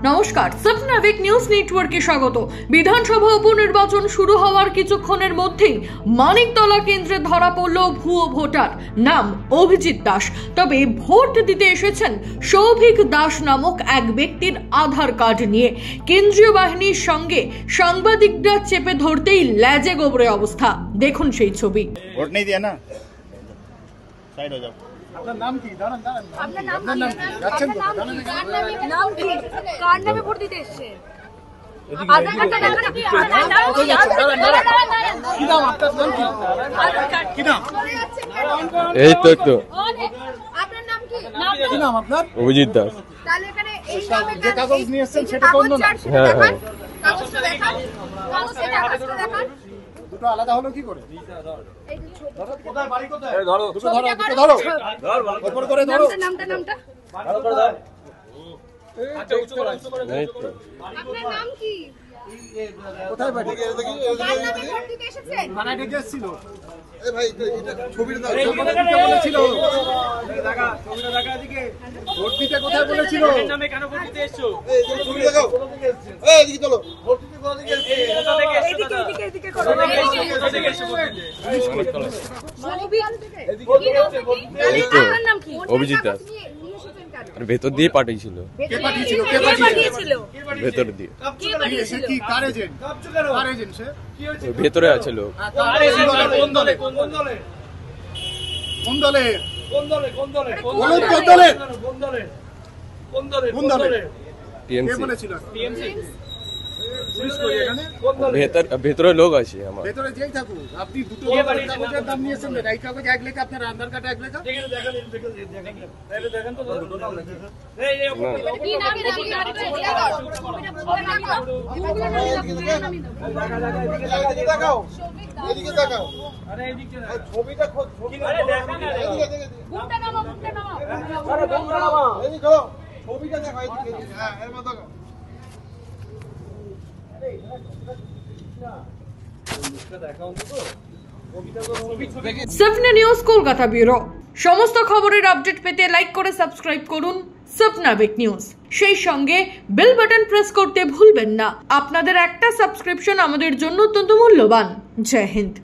নমস্কার, স্বপ্নাবেক নিউজ নেটওয়ার্কে স্বাগত। বিধানসভা উপনির্বাচন শুরু হওয়ার কিছুক্ষণের মধ্যেই মানিকতলা কেন্দ্রে ধরা পড়ল ভুয়ো ভোটার, নাম অভিজিৎ দাস। তবে ভোট দিতে এসেছেন সৌভিক দাস নামক এক ব্যক্তির আধার কার্ড নিয়ে। কেন্দ্রীয় বাহিনীর সঙ্গে সাংবাদিকরা চেপে ধরতেই লেজে গোবরে অবস্থা। দেখুন সেই ছবি। ভোট নেই দিয়া না, সাইড হয়ে যাও। আপনার নাম কি? দাঁড়ান দাঁড়ান, আপনার নাম কি? যাচ্ছেন তো? নাম কি? কার নামে ভোট দিতে এসেছেন? আধার কার্ডটা দেখান। কি নাম আপনার? নাম কি? কি নাম? এই তো একটু। আপনার নাম কি? কি নাম আপনার? অভিজিৎ দাস। তাহলে এখানে এই নামে যে কাগজ নিয়ে এসেছেন সেটা কোন নাম? হ্যাঁ হ্যাঁ। কাগজটা দেখান। কাগজটা দেখান। দুটো আলাদা হলো কি করে? এই যে ছবি। কোথায় বাড়ি কোথায়? এই ধরো, দুটো ধরো, দুটো ধরো। ওপর করে ধরো। নামটা। ভালো করে দাও। আচ্ছা, উঁচু করো, উঁচু করে এই তো। আপনার নাম কি? কোথায় বাড়ি? কার নামে ভোট দিতে এসেছেন? থানায় ডেকে এসেছিল। এই ভাই এটা ছবিটা দাও। ছবিটা দিতে বলেছিল। ছবিটা দেখা এদিকে। ভোট দিতে কোথায় বলেছিল? নামে কেন ভোট দিতে এসছো? এই ছবি দেখাও। এই এদিকে চলো। ভোট দিতে কোথা থেকে এসেছে? এদিকে করো। এই তো অভিজিৎ দাস। আর ভেতর দিয়ে পাঠিয়েছিল। কে পাঠিয়েছিল? কে পাঠিয়েছিল? ভেতর দিয়ে। কে পাঠিয়েছিল? কি কার এজেন্ট? কার এজেন্ট সে? ওই ভেতরে আছে লোক। কোন দলে? কোন দলে? কোন দলে? কোন দলে? কোন দলে? বলুন কোন দলে? কোন দলে? কোন দলে? কোন দলে? কে টিএমসি। বলেছিল? টিএমসি। পুলিশ কই এখানে? কোন দলে? ভেতরে লোক আছে আমার। ভেতরে যেই থাকুক, আপনি দুটো কে পাঠিয়েছে? কাগজের দাম নিয়েছেন না? এই কাগজ এক লেখা, আপনার আধার কার্ড এক লেখা। দেখেন তাহলে দেখেন তো দুটো নাম লেখা। এই কি নাম? ছবিটা বলতে না। এদিকে দেখাও। এদিকে দেখাও। আরে এদিকে না। ছবিটা খোঁজ। আরে দেখা না। বুকটা নামা। আরে বন্ধুরা নামা। এদিকে দাও। ছবিটা দেখাও এদিকে। হ্যাঁ, এর মধ্যে দেখাও। Swapna news Kolkata bureau. সমস্ত খবরের আপডেট পেতে লাইক করে সাবস্ক্রাইব করুন স্বপ্নাবেক নিউজ। সেই সঙ্গে বেল বাটন প্রেস করতে ভুলবেন না। আপনাদের একটা সাবস্ক্রিপশন আমাদের জন্য অত্যন্ত মূল্যবান। জয় হিন্দ।